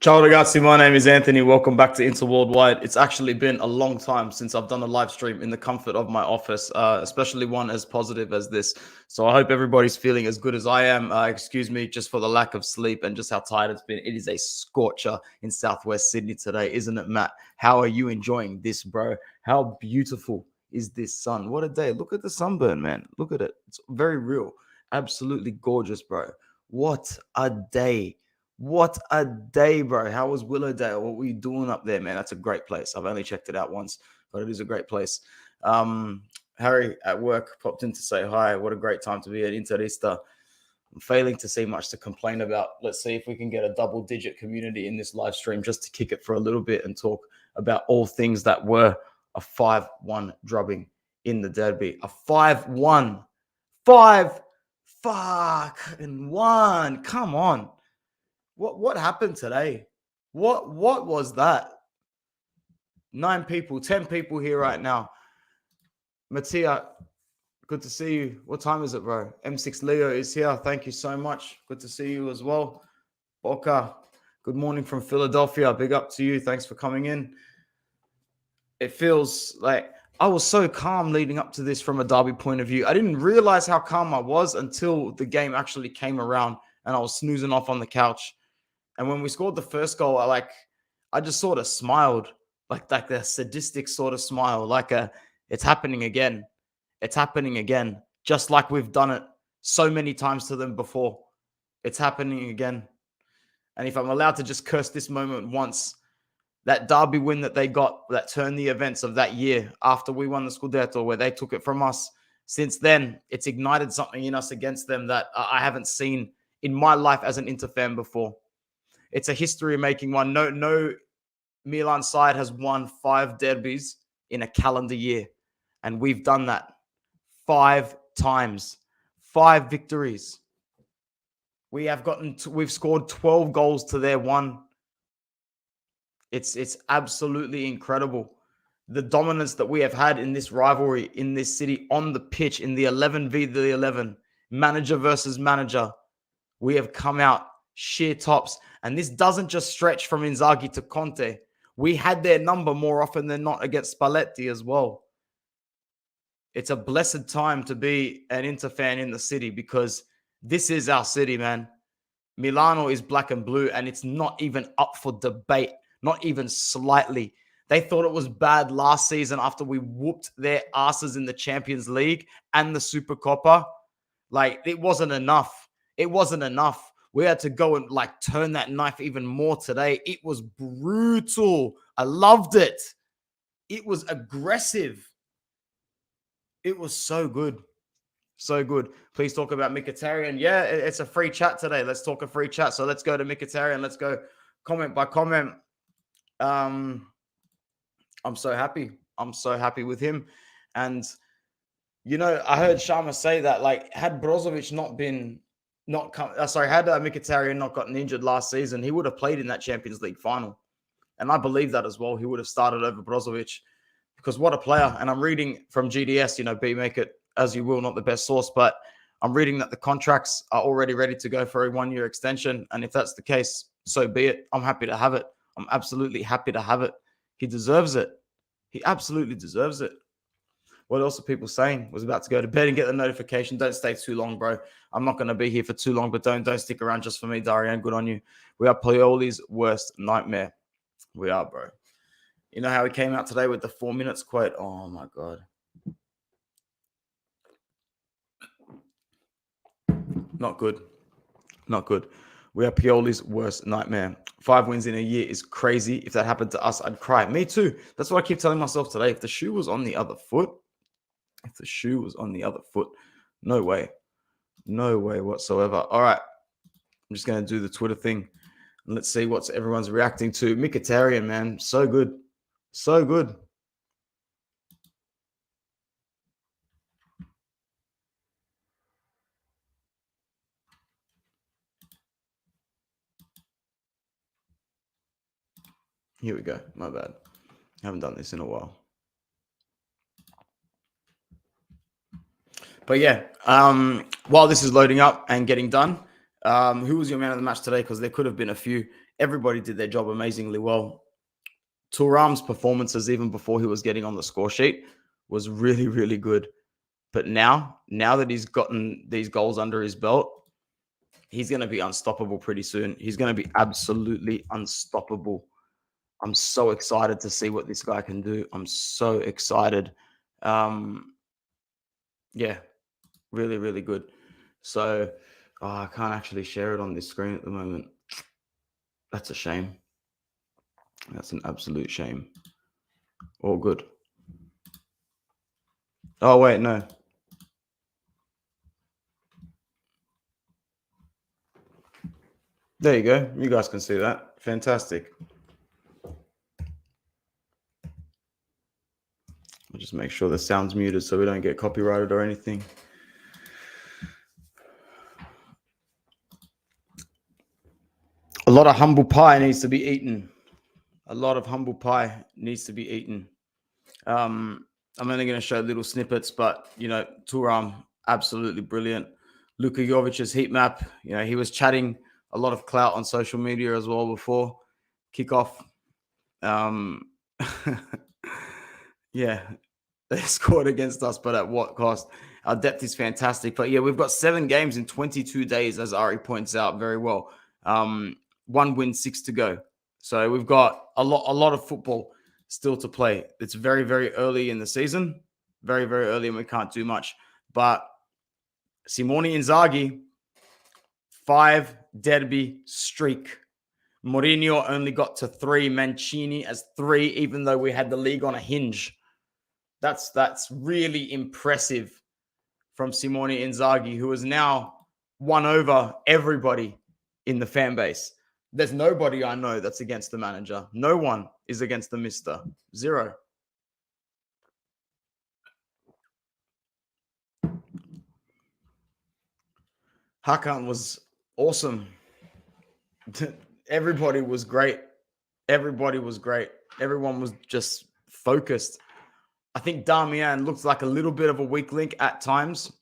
Ciao ragazzi, my name is Anthony. Welcome back to Inter Worldwide. It's actually been a long time since I've done a live stream in the comfort of my office, especially one as positive as this. So I hope everybody's feeling as good as I am. Excuse me just for the lack of sleep and just how tired it's been. It is a scorcher in Southwest Sydney today, isn't it, Matt? How are you enjoying this, bro? How beautiful is this sun? What a day. Look at the sunburn, man. Look at it. It's very real. Absolutely gorgeous, bro. What a day. What a day, bro. How was Willowdale? What were you doing up there, man? That's a great place. I've only checked it out once, but it is a great place. Harry at work popped in to say hi. What a great time to be at Interista. I'm failing to see much to complain about. Let's see if we can get a double-digit community in this live stream just to kick it for a little bit and talk about all things that were a 5-1 drubbing in the derby. A 5-1. 5 fucking 1. Come on. What happened today? What was that? 9 people, 10 people here right now. Mattia, good to see you. What time is it, bro? M6 Leo is here. Thank you so much. Good to see you as well. Boca, good morning from Philadelphia. Big up to you. Thanks for coming in. It feels like I was so calm leading up to this from a derby point of view. I didn't realize how calm I was until the game actually came around and I was snoozing off on the couch. And when we scored the first goal, I just sort of smiled, like a sadistic sort of smile, it's happening again. It's happening again, just like we've done it so many times to them before. It's happening again. And if I'm allowed to just curse this moment once, that derby win that they got, that turned the events of that year after we won the Scudetto, where they took it from us, since then, it's ignited something in us against them that I haven't seen in my life as an Inter fan before. It's a history-making one. No Milan side has won 5 derbies in a calendar year. And we've done that 5 times. 5 victories. We've scored 12 goals to their 1. It's absolutely incredible. The dominance that we have had in this rivalry, in this city, on the pitch, in the 11v11, manager versus manager. We have come out sheer tops. And this doesn't just stretch from Inzaghi to Conte. We had their number more often than not against Spalletti as well. It's a blessed time to be an Inter fan in the city because this is our city, man. Milano is black and blue, and it's not even up for debate, not even slightly. They thought it was bad last season after we whooped their asses in the Champions League and the Supercoppa. It wasn't enough. It wasn't enough. We had to go and turn that knife even more today. It was brutal. I loved it. It was aggressive. It was so good. So good. Please talk about Mkhitaryan. Yeah, it's a free chat today. Let's talk a free chat. So let's go to Mkhitaryan. Let's go comment by comment. I'm so happy. I'm so happy with him. And, I heard Sharma say that, had Brozovic had Mkhitaryan not gotten injured last season, he would have played in that Champions League final. And I believe that as well. He would have started over Brozovic because what a player. And I'm reading from GDS, be make it as you will, not the best source, but I'm reading that the contracts are already ready to go for a 1-year extension. And if that's the case, so be it. I'm happy to have it. I'm absolutely happy to have it. He deserves it. He absolutely deserves it. What else are people saying? Was about to go to bed and get the notification. Don't stay too long, bro. I'm not going to be here for too long, but don't stick around just for me, Darian. Good on you. We are Pioli's worst nightmare. We are, bro. You know how he came out today with the 4 minutes quote? Oh, my God. Not good. Not good. We are Pioli's worst nightmare. 5 wins in a year is crazy. If that happened to us, I'd cry. Me too. That's what I keep telling myself today. If the shoe was on the other foot, no way. No way whatsoever. All right. I'm just going to do the Twitter thing. And let's see what everyone's reacting to. Mkhitaryan, man. So good. So good. Here we go. My bad. I haven't done this in a while. But yeah, while this is loading up and getting done, who was your man of the match today? Because there could have been a few. Everybody did their job amazingly well. Thuram's performances, even before he was getting on the score sheet, was really, really good. But now that he's gotten these goals under his belt, he's going to be unstoppable pretty soon. He's going to be absolutely unstoppable. I'm so excited to see what this guy can do. I'm so excited. Yeah, really, really good. So I can't actually share it on this screen at the moment. That's a shame. That's an absolute shame. All good. Oh, wait, no. There you go. You guys can see that. Fantastic. I'll just make sure the sound's muted so we don't get copyrighted or anything. A lot of humble pie needs to be eaten. A lot of humble pie needs to be eaten. I'm only going to show little snippets, but, Thuram, absolutely brilliant. Luka Jovic's heat map, he was chatting a lot of clout on social media as well before kickoff. Yeah, they scored against us, but at what cost? Our depth is fantastic. But yeah, we've got 7 games in 22 days, as Ari points out very well. 1 win, 6 to go. So we've got a lot of football still to play. It's very, very early in the season. Very, very early, and we can't do much. But Simone Inzaghi, 5 derby streak. Mourinho only got to 3. Mancini as 3, even though we had the league on a hinge. That's really impressive from Simone Inzaghi, who has now won over everybody in the fan base. There's nobody I know that's against the manager. No one is against the mister. 0. Hakan was awesome. Everybody was great. Everybody was great. Everyone was just focused. I think Damian looks like a little bit of a weak link at times,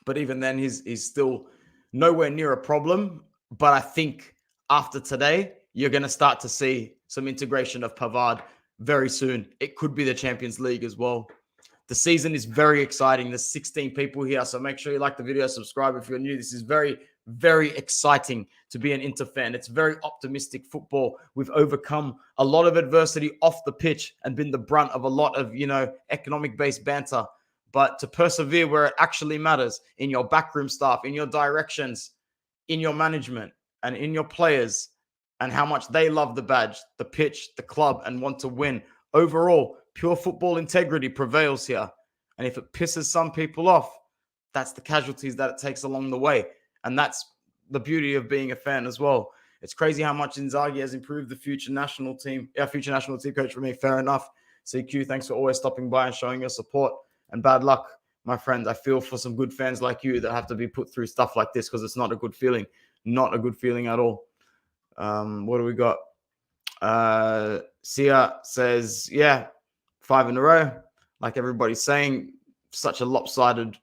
but even then, he's still nowhere near a problem. But I think after today, you're going to start to see some integration of Pavard very soon. It could be the Champions League as well. The season is very exciting. There's 16 people here, so make sure you like the video, subscribe if you're new. This is very, very exciting to be an Inter fan. It's very optimistic football. We've overcome a lot of adversity off the pitch and been the brunt of a lot of, economic-based banter. But to persevere where it actually matters, in your backroom staff, in your directions, in your management, and in your players, and how much they love the badge, the pitch, the club, and want to win. Overall, pure football integrity prevails here. And if it pisses some people off, that's the casualties that it takes along the way. And that's the beauty of being a fan as well. It's crazy how much Inzaghi has improved the future national team. Yeah, future national team coach for me. Fair enough. CQ, thanks for always stopping by and showing your support. And bad luck, my friend. I feel for some good fans like you that have to be put through stuff like this because it's not a good feeling. Not a good feeling at all. What do we got? Sia says, 5 in a row. Like everybody's saying, such a lopsided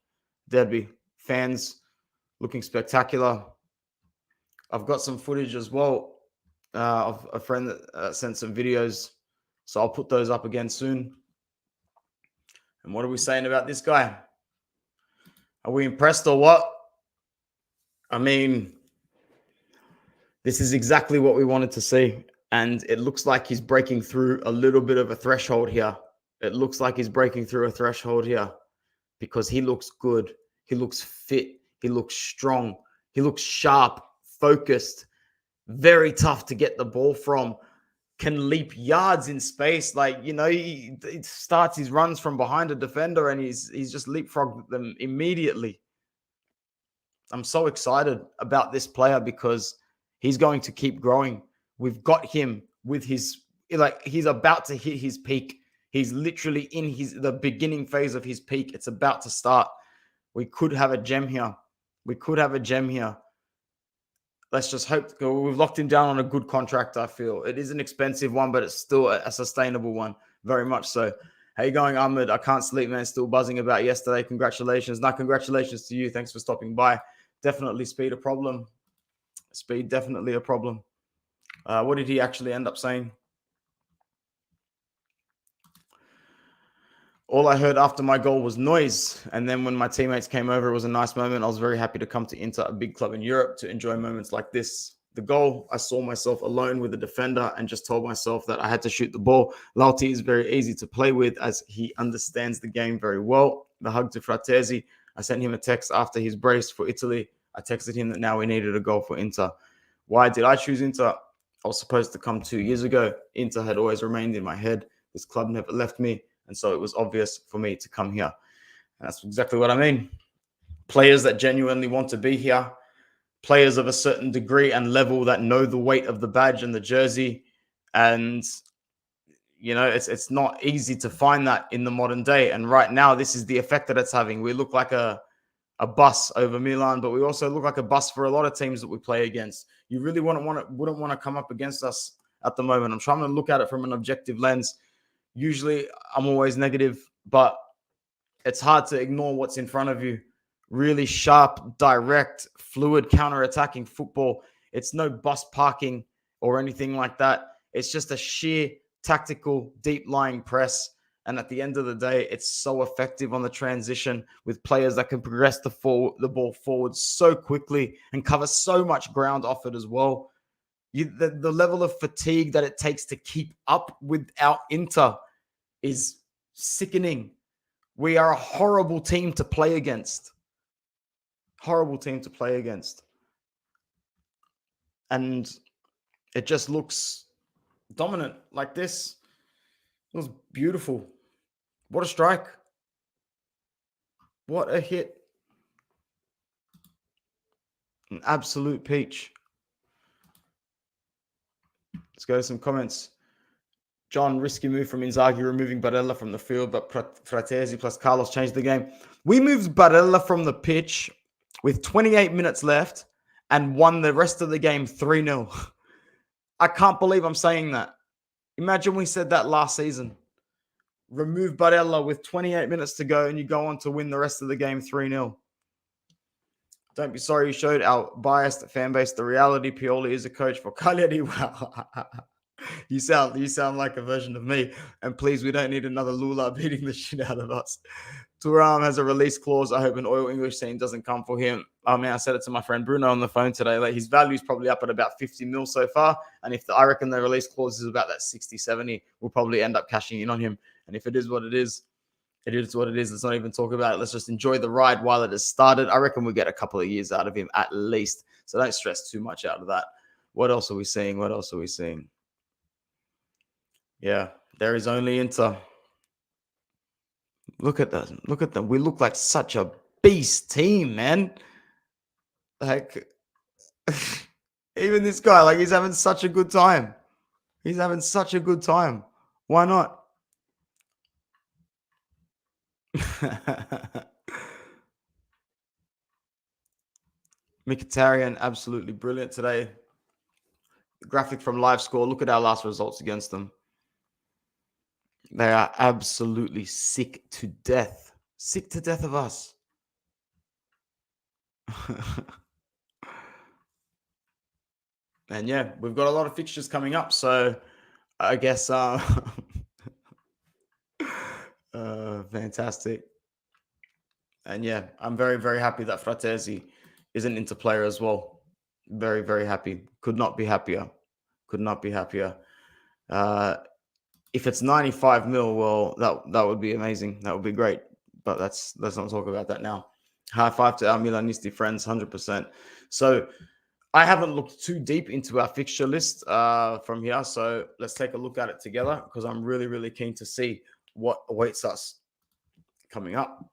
derby. Fans looking spectacular. I've got some footage as well of a friend that sent some videos. So I'll put those up again soon. And what are we saying about this guy? Are we impressed or what? I mean, this is exactly what we wanted to see. And it looks like he's breaking through a little bit of a threshold here. It looks like he's breaking through a threshold here because he looks good. He looks fit. He looks strong. He looks sharp, focused, very tough to get the ball from, can leap yards in space. He starts his runs from behind a defender and he's just leapfrogged them immediately. I'm so excited about this player because he's going to keep growing. We've got him with he's about to hit his peak. He's literally in the beginning phase of his peak. It's about to start. We could have a gem here. Let's just hope we've locked him down on a good contract, I feel. It is an expensive one, but it's still a sustainable one. Very much so. How you going, Ahmed? I can't sleep, man. Still buzzing about yesterday. Congratulations. No, congratulations to you. Thanks for stopping by. Definitely speed a problem. Speed, definitely a problem. What did he actually end up saying? All I heard after my goal was noise. And then when my teammates came over, it was a nice moment. I was very happy to come to Inter, a big club in Europe, to enjoy moments like this. The goal, I saw myself alone with the defender and just told myself that I had to shoot the ball. Lauti is very easy to play with as he understands the game very well. The hug to Fratesi. I sent him a text after his brace for Italy. I texted him that now we needed a goal for Inter. Why did I choose Inter? I was supposed to come 2 years ago. Inter had always remained in my head. This club never left me. And so it was obvious for me to come here. And that's exactly what I mean. Players that genuinely want to be here, players of a certain degree and level that know the weight of the badge and the jersey. And, you know, it's not easy to find that in the modern day. And right now, this is the effect that it's having. We look like a bus over Milan, but we also look like a bus for a lot of teams that we play against. You really wouldn't want to come up against us at the moment. I'm trying to look at it from an objective lens. Usually I'm always negative, but it's hard to ignore what's in front of you. Really sharp, direct, fluid counter-attacking football. It's no bus parking or anything like that. It's just a sheer tactical, deep-lying press. And at the end of the day, it's so effective on the transition with players that can progress the ball forward so quickly and cover so much ground off it as well. The level of fatigue that it takes to keep up without Inter is sickening. We are a horrible team to play against. Horrible team to play against. And it just looks dominant like this. It was beautiful. What a strike. What a hit. An absolute peach. Let's go to some comments. John, risky move from Inzaghi removing Barella from the field, but Fratesi plus Carlos changed the game. We moved Barella from the pitch with 28 minutes left and won the rest of the game 3-0. I can't believe I'm saying that. Imagine we said that last season. Remove Barella with 28 minutes to go and you go on to win the rest of the game 3-0. Don't be sorry you showed our biased fan base the reality. Pioli is a coach for Cagliari. Wow. You sound like a version of me. And please, we don't need another Lula beating the shit out of us. Thuram has a release clause. I hope an oil English team doesn't come for him. I mean, I said it to my friend Bruno on the phone today. Like, his value is probably up at about 50 mil so far. And if I reckon the release clause is about that 60, 70, we'll probably end up cashing in on him. And if it is what it is, it is what it is. Let's not even talk about it. Let's just enjoy the ride while it has started. I reckon we'll get a couple of years out of him at least. So don't stress too much out of that. What else are we seeing? What else are we seeing? Yeah, there is only Inter. Look at them. Look at them. We look like such a beast team, man. Like, even this guy, like, he's having such a good time. He's having such a good time. Why not? Mkhitaryan, absolutely brilliant today. The graphic from Live Score. Look at our last results against them. They are absolutely sick to death. Sick to death of us. And yeah, we've got a lot of fixtures coming up. So I guess fantastic. And yeah, I'm very, very happy that Fratesi is an Inter player as well. Very, very happy. Could not be happier. Could not be happier. If it's 95 mil, well, that would be amazing. That would be great. But let's not talk about that now. High five to our Milanisti friends, 100%. So I haven't looked too deep into our fixture list from here. So let's take a look at it together because I'm really, really keen to see what awaits us coming up.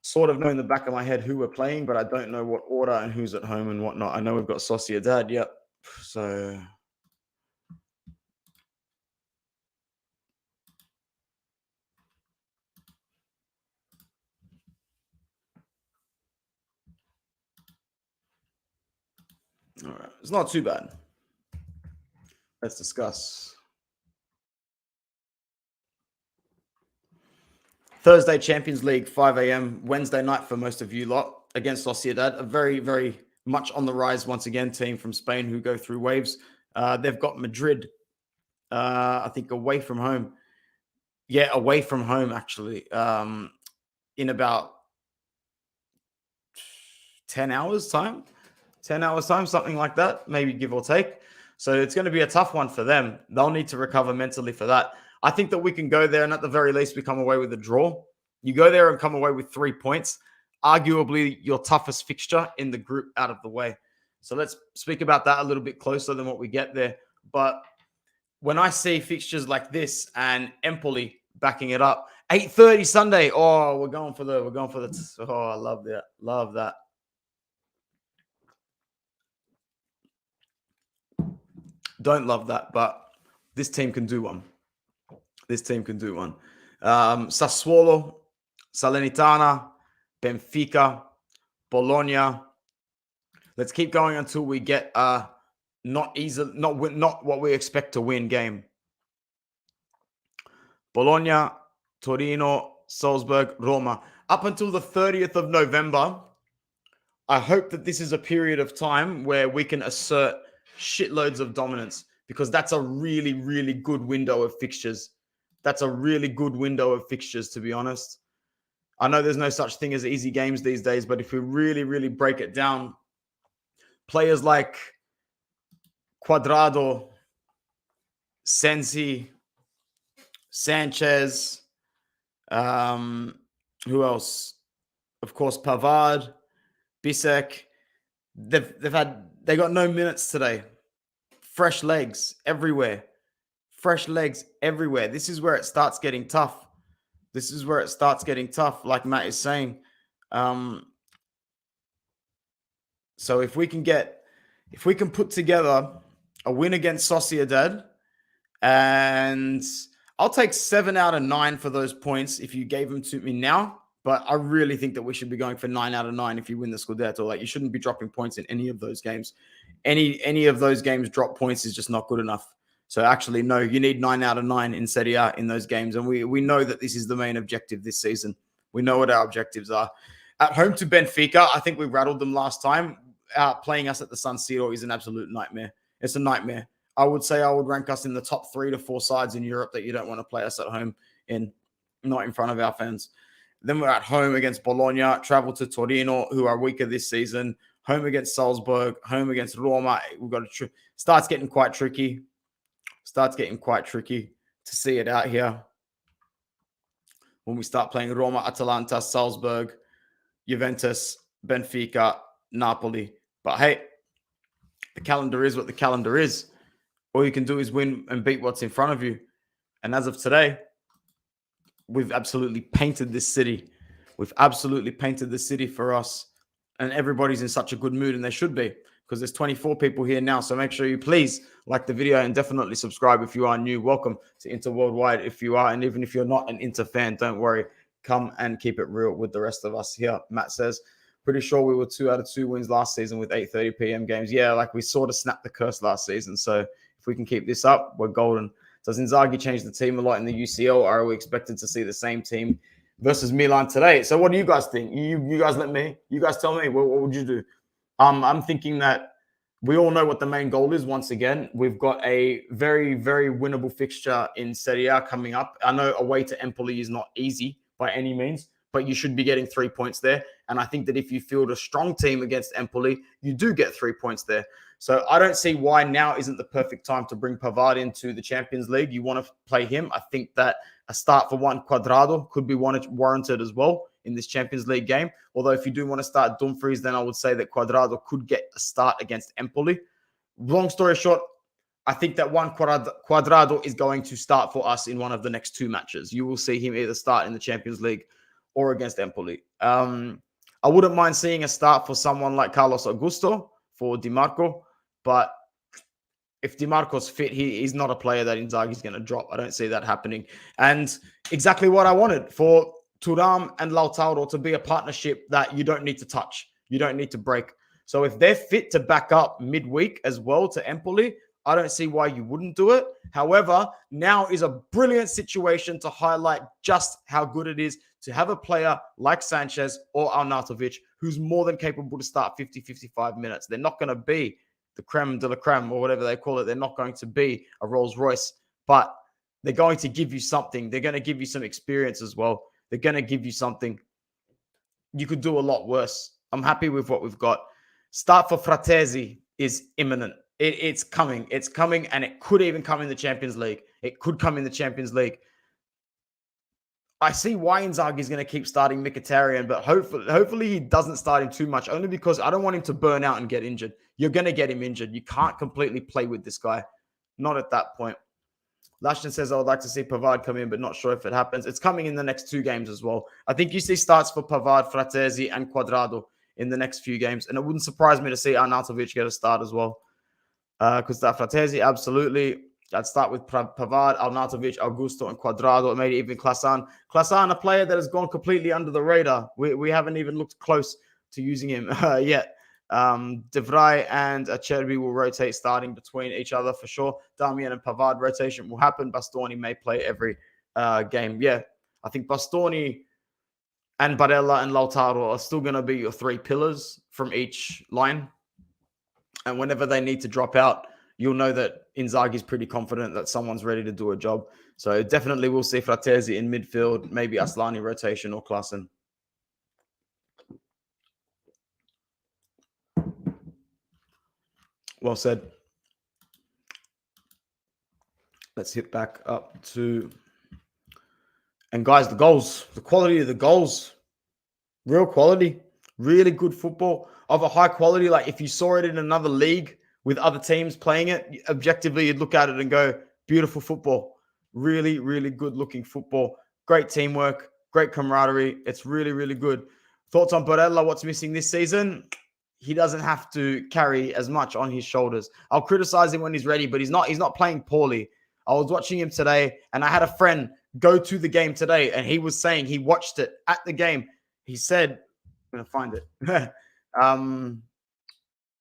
Sort of know in the back of my head who we're playing, but I don't know what order and who's at home and whatnot. I know we've got Sociedad. Yep. So all right. It's not too bad. Let's discuss. Thursday, Champions League, 5 a.m. Wednesday night for most of you lot against Sociedad. A very, very much on the rise once again, team from Spain who go through waves. They've got Madrid, I think, away from home. Yeah, away from home, actually, in about 10 hours time. 10 hours time, something like that, maybe give or take. So it's going to be a tough one for them. They'll need to recover mentally for that. I think that we can go there and at the very least we come away with a draw. You go there and come away with 3 points, arguably your toughest fixture in the group out of the way. So let's speak about that a little bit closer than what we get there. But when I see fixtures like this and Empoli backing it up, 8:30 Sunday. Oh, we're going for the. Oh, I love that. Love that. Don't love that, but this team can do one. This team can do one. Sassuolo, Salernitana, Benfica, Bologna. Let's keep going until we get not what we expect to win game. Bologna, Torino, Salzburg, Roma. Up until the 30th of November, I hope that this is a period of time where we can assert shitloads of dominance, because that's a really, really good window of fixtures. That's a really good window of fixtures, to be honest. I know there's no such thing as easy games these days, but if we really, really break it down, players like Cuadrado, Sensi, Sanchez, who else? Of course, Pavard, Bisek. They got no minutes today. Fresh legs everywhere. Fresh legs everywhere. This is where it starts getting tough. This is where it starts getting tough, like Matt is saying. So if we can put together a win against Sociedad, and I'll take 7 out of 9 for those points if you gave them to me now. But I really think that we should be going for 9 out of 9 if you win the Scudetto. Like, you shouldn't be dropping points in any of those games. Any of those games drop points is just not good enough. So actually, no, you need 9 out of 9 in Serie A in those games. And we know that this is the main objective this season. We know what our objectives are. At home to Benfica, I think we rattled them last time. Playing us at the San Siro is an absolute nightmare. It's a nightmare. I would say I would rank us in the top 3 to 4 sides in Europe that you don't want to play us at home in, not in front of our fans. Then we're at home against Bologna, travel to Torino, who are weaker this season, home against Salzburg, home against Roma. We've got starts getting quite tricky. Starts getting quite tricky to see it out here when we start playing Roma, Atalanta, Salzburg, Juventus, Benfica, Napoli. But hey, the calendar is what the calendar is. All you can do is win and beat what's in front of you. And as of today, we've absolutely painted this city. We've absolutely painted the city for us. And everybody's in such a good mood, and they should be, because there's 24 people here now. So make sure you please like the video and definitely subscribe if you are new. Welcome to Inter Worldwide if you are. And even if you're not an Inter fan, don't worry. Come and keep it real with the rest of us here. Matt says, pretty sure we were 2 out of 2 wins last season with 8:30 p.m. games. Yeah, like we sort of snapped the curse last season. So if we can keep this up, we're golden. Does Inzaghi change the team a lot in the UCL, or are we expected to see the same team versus Milan today? So what do you guys think? You guys tell me. What would you do? I'm thinking that we all know what the main goal is. Once again, we've got a very, very winnable fixture in Serie A coming up. I know away to Empoli is not easy by any means, but you should be getting 3 points there. And I think that if you field a strong team against Empoli, you do get 3 points there. So I don't see why now isn't the perfect time to bring Pavard into the Champions League. You want to play him. I think that a start for Juan Cuadrado could be warranted as well in this Champions League game. Although if you do want to start Dumfries, then I would say that Cuadrado could get a start against Empoli. Long story short, I think that Juan Cuadrado is going to start for us in one of the next 2 matches. You will see him either start in the Champions League or against Empoli. I wouldn't mind seeing a start for someone like Carlos Augusto for Di Marco, but if Di Marco's fit, he's not a player that Inzaghi's going to drop. I don't see that happening. And exactly what I wanted for Thuram and Lautaro to be a partnership that you don't need to touch. You don't need to break. So if they're fit to back up midweek as well to Empoli, I don't see why you wouldn't do it. However, now is a brilliant situation to highlight just how good it is to have a player like Sanchez or Arnautovic who's more than capable to start 50, 55 minutes. They're not going to be the creme de la creme or whatever they call it. They're not going to be a Rolls Royce, but they're going to give you something. They're going to give you some experience as well. They're going to give you something. You could do a lot worse. I'm happy with what we've got. Start for Fratesi is imminent. It's coming. It's coming, and it could even come in the Champions League. It could come in the Champions League. I see why Inzaghi's going to keep starting Mkhitaryan, but hopefully he doesn't start him too much, only because I don't want him to burn out and get injured. You're going to get him injured. You can't completely play with this guy. Not at that point. Lashton says, I would like to see Pavard come in, but not sure if it happens. It's coming in the next 2 games as well. I think you see starts for Pavard, Fratesi, and Cuadrado in the next few games. And it wouldn't surprise me to see Arnautovic get a start as well. Because that Fratesi, absolutely. I'd start with Pavard, Arnautovic, Augusto, and Cuadrado. Maybe even Klasan. Klasan, a player that has gone completely under the radar. We haven't even looked close to using him yet. De Vrij and Acerbi will rotate starting between each other for sure. Darmian and Pavard rotation will happen. Bastoni may play every game. Yeah, I think Bastoni and Barella and Lautaro are still going to be your 3 pillars from each line. And whenever they need to drop out, you'll know that Inzaghi's pretty confident that someone's ready to do a job. So definitely we'll see Fratesi in midfield, maybe Aslani rotation or Klassen. Well said. Let's hit back up to... And guys, the goals, the quality of the goals, real quality, really good football of a high quality. Like if you saw it in another league with other teams playing it, objectively, you'd look at it and go, beautiful football. Really, really good looking football. Great teamwork, great camaraderie. It's really, really good. Thoughts on Barella, what's missing this season? He doesn't have to carry as much on his shoulders. I'll criticize him when he's ready, but he's not playing poorly. I was watching him today, and I had a friend go to the game today, and he was saying he watched it at the game. He said, I'm going to find it.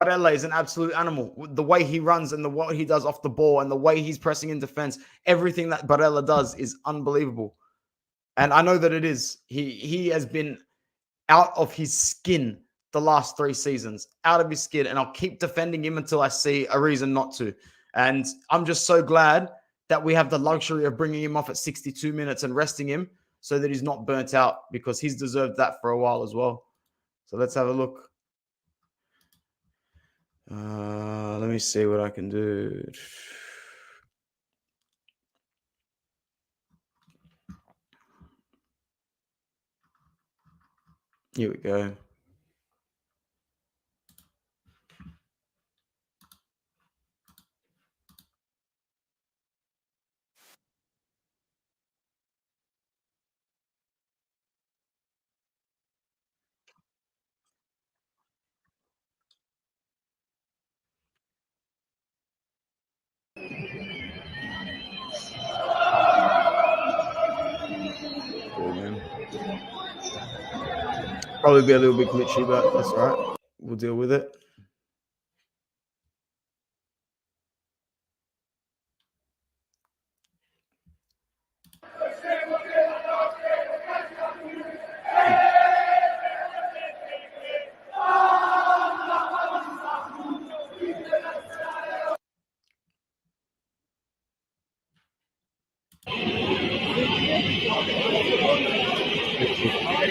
Barella is an absolute animal. The way he runs and what he does off the ball and the way he's pressing in defense, everything that Barella does is unbelievable. And I know that it is. He has been out of his skin the last 3 seasons, out of his skin. And I'll keep defending him until I see a reason not to. And I'm just so glad that we have the luxury of bringing him off at 62 minutes and resting him so that he's not burnt out, because he's deserved that for a while as well. So let's have a look. Let me see what I can do. Here we go. Probably be a little bit glitchy, but that's all right. We'll deal with it.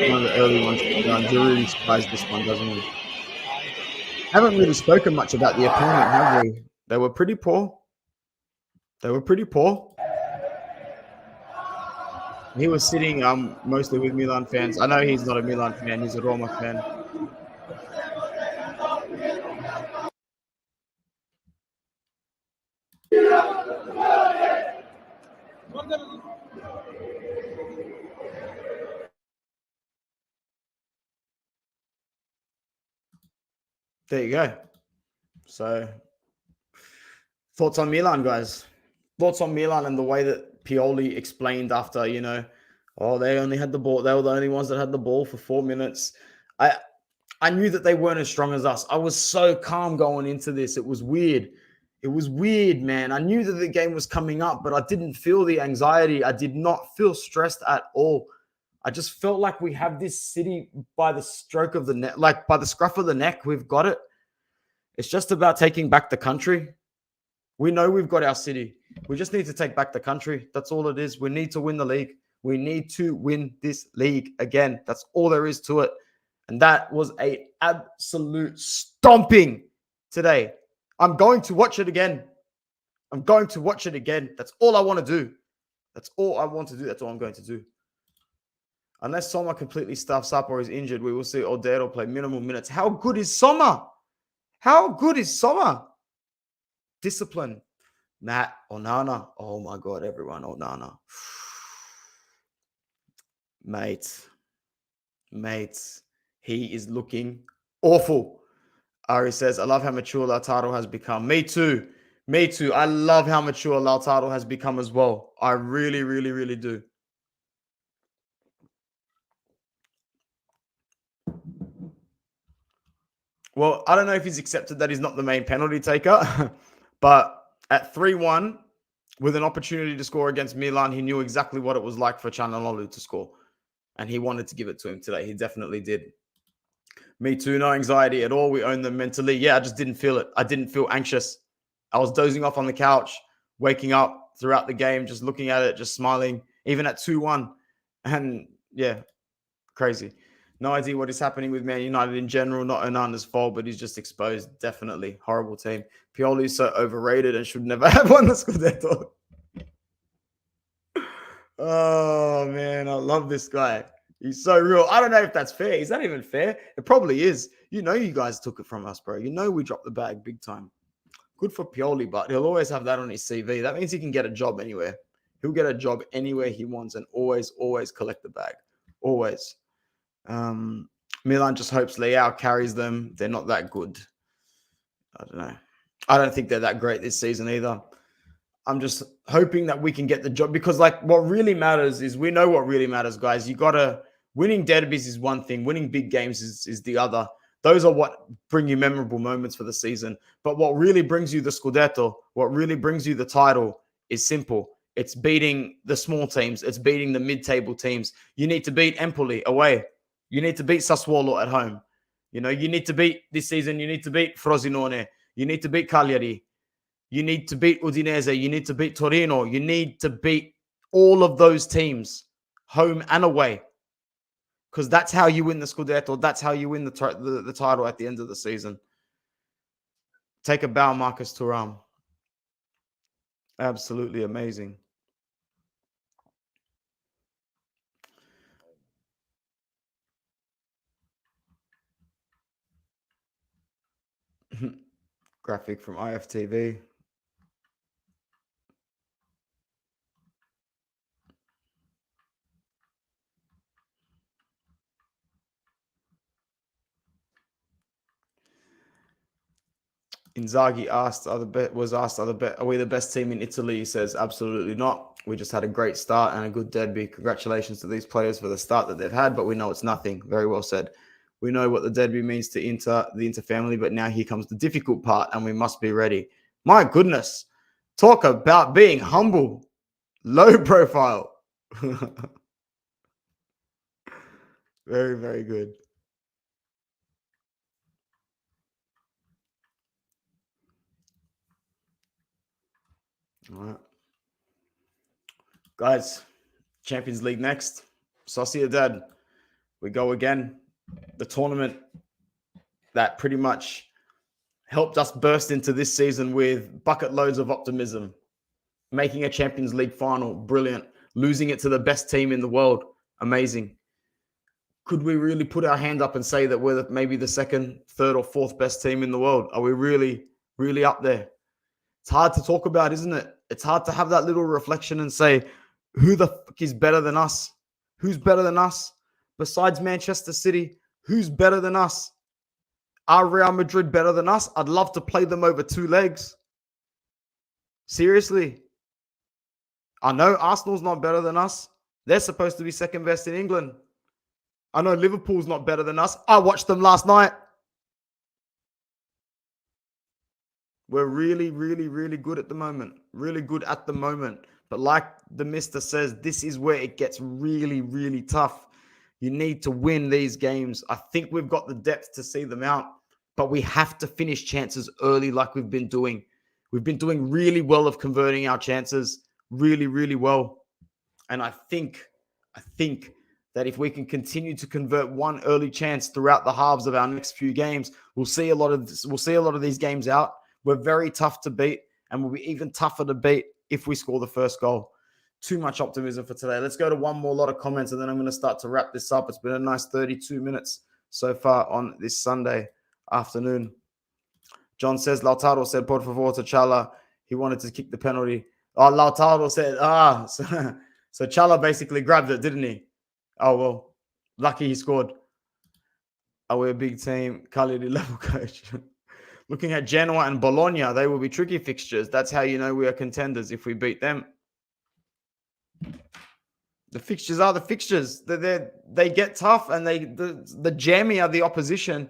One of the early ones. Giroud surprised this one, doesn't he? Haven't really spoken much about the opponent, have we? They were pretty poor. He was sitting mostly with Milan fans. I know he's not a Milan fan. He's a Roma fan. There you go. So, thoughts on Milan, guys? Thoughts on Milan and the way that Pioli explained after, they only had the ball. They were the only ones that had the ball for 4 minutes. I knew that they weren't as strong as us. I was so calm going into this. It was weird. It was weird, man. I knew that the game was coming up, but I didn't feel the anxiety. I did not feel stressed at all. I just felt like we have this city by the stroke of the neck, like by the scruff of the neck. We've got it. It's just about taking back the country. We know we've got our city. We just need to take back the country. That's all it is. We need to win the league. We need to win this league again. That's all there is to it. And that was an absolute stomping today. I'm going to watch it again. I'm going to watch it again. That's all I want to do. That's all I want to do. That's all I'm going to do. Unless Sommer completely stuffs up or is injured, we will see Odero play minimal minutes. How good is Sommer? How good is Sommer? Discipline. Matt Onana. Oh my God, everyone. Onana. Mate. He is looking awful. Ari says, I love how mature Lautaro has become. Me too. I love how mature Lautaro has become as well. I really, really, really do. Well, I don't know if he's accepted that he's not the main penalty taker, but at 3-1, with an opportunity to score against Milan, he knew exactly what it was like for Çalhanoğlu to score. And he wanted to give it to him today. He definitely did. Me too. No anxiety at all. We own them mentally. Yeah, I just didn't feel it. I didn't feel anxious. I was dozing off on the couch, waking up throughout the game, just looking at it, just smiling, even at 2-1. And yeah, crazy. No idea what is happening with Man United in general. Not Onana's fault, but he's just exposed. Definitely. Horrible team. Pioli is so overrated and should never have won the Scudetto. Oh, man. I love this guy. He's so real. I don't know if that's fair. Is that even fair? It probably is. You know you guys took it from us, bro. You know we dropped the bag big time. Good for Pioli, but he'll always have that on his CV. That means he can get a job anywhere. He'll get a job anywhere he wants and always collect the bag. Always. Milan just hopes Leao carries them. They're not that good. I don't know. I don't think they're that great this season either. I'm just hoping that we can get the job because, like, what really matters is we know what really matters, guys. You got to winning derbies is one thing. Winning big games is the other. Those are what bring you memorable moments for the season. But what really brings you the Scudetto, what really brings you the title is simple. It's beating the small teams. It's beating the mid-table teams. You need to beat Empoli away. You need to beat Sassuolo at home. You know, you need to beat this season. You need to beat Frosinone. You need to beat Cagliari. You need to beat Udinese. You need to beat Torino. You need to beat all of those teams, home and away, because that's how you win the Scudetto. That's how you win the title at the end of the season. Take a bow, Marcus Thuram. Absolutely amazing. Graphic from IFTV. Inzaghi are we the best team in Italy? He says, absolutely not. We just had a great start and a good derby. Congratulations to these players for the start that they've had, but we know it's nothing. Very well said. We know what the derby means to the Inter family, but now here comes the difficult part, and we must be ready. My goodness. Talk about being humble. Low profile. Very, very good. All right. Guys, Champions League next. Sociedad. We go again. The tournament that pretty much helped us burst into this season with bucket loads of optimism. Making a Champions League final, brilliant. Losing it to the best team in the world, amazing. Could we really put our hand up and say that we're maybe the second, third, or fourth best team in the world? Are we really, really up there? It's hard to talk about, isn't it? It's hard to have that little reflection and say, who the fuck is better than us? Who's better than us? Besides Manchester City, who's better than us? Are Real Madrid better than us? I'd love to play them over two legs. Seriously. I know Arsenal's not better than us. They're supposed to be second best in England. I know Liverpool's not better than us. I watched them last night. We're really, really, really good at the moment. Really good at the moment. But like the mister says, this is where it gets really, really tough. You need to win these games. I think we've got the depth to see them out, but we have to finish chances early like we've been doing. We've been doing really well of converting our chances, really, really well. And I think that if we can continue to convert one early chance throughout the halves of our next few games, we'll see a lot of these games out. We're very tough to beat, and we'll be even tougher to beat if we score the first goal. Too much optimism for today. Let's go to one more lot of comments, and then I'm going to start to wrap this up. It's been a nice 32 minutes so far on this Sunday afternoon. John says, Lautaro said, por favor to Chala. He wanted to kick the penalty. Oh, Lautaro said, so Chala basically grabbed it, didn't he? Oh, well, lucky he scored. Are we a big team? Khalid level coach. Looking at Genoa and Bologna, they will be tricky fixtures. That's how you know we are contenders if we beat them. The fixtures are the fixtures. They get tough, and the jammier the opposition,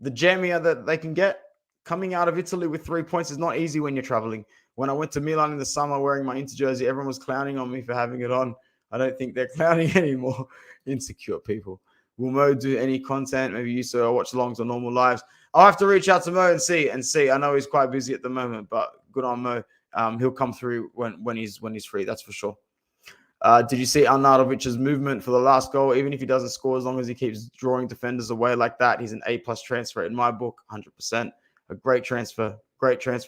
the jammier that they can get. Coming out of Italy with 3 points is not easy when you're traveling. When I went to Milan in the summer wearing my Inter jersey, everyone was clowning on me for having it on. I don't think they're clowning anymore. Insecure people. Will Mo do any content? Maybe you so I watch longs or normal lives. I'll have to reach out to Mo and see. I know he's quite busy at the moment, but good on Mo. He'll come through when he's free. That's for sure. Did you see Arnautovic's movement for the last goal? Even if he doesn't score, as long as he keeps drawing defenders away like that, he's an A+ transfer in my book, 100%. A great transfer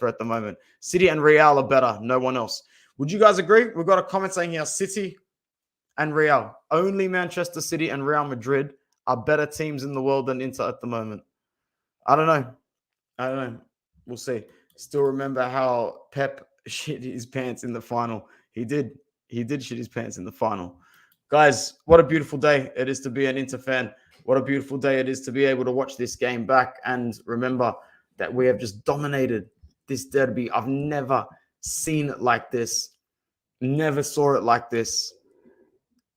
at the moment. City and Real are better. No one else. Would you guys agree? We've got a comment saying here, City and Real. Only Manchester City and Real Madrid are better teams in the world than Inter at the moment. I don't know. We'll see. Still remember how Pep shit his pants in the final. He did shit his pants in the final. Guys, what a beautiful day it is to be an Inter fan. What a beautiful day it is to be able to watch this game back and remember that we have just dominated this derby. I've never seen it like this. Never saw it like this.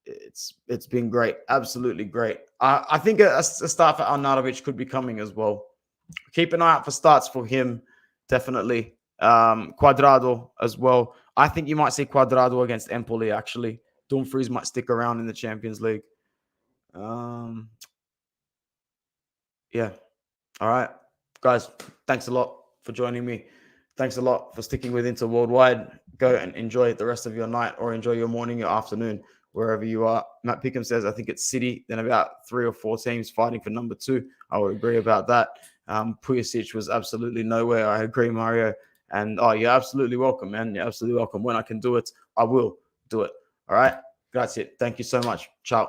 It's been great. Absolutely great. I think a start for Arnautovic could be coming as well. Keep an eye out for starts for him. Definitely. Cuadrado as well. I think you might see Cuadrado against Empoli, actually. Dumfries might stick around in the Champions League. Yeah. All right. Guys, thanks a lot for joining me. Thanks a lot for sticking with Inter Worldwide. Go and enjoy the rest of your night or enjoy your morning, your afternoon, wherever you are. Matt Pickham says, I think it's City, then about 3 or 4 teams fighting for number 2. I would agree about that. Pulisic was absolutely nowhere. I agree, Mario. And, you're absolutely welcome, man. You're absolutely welcome. When I can do it, I will do it. All right? That's it. Thank you so much. Ciao.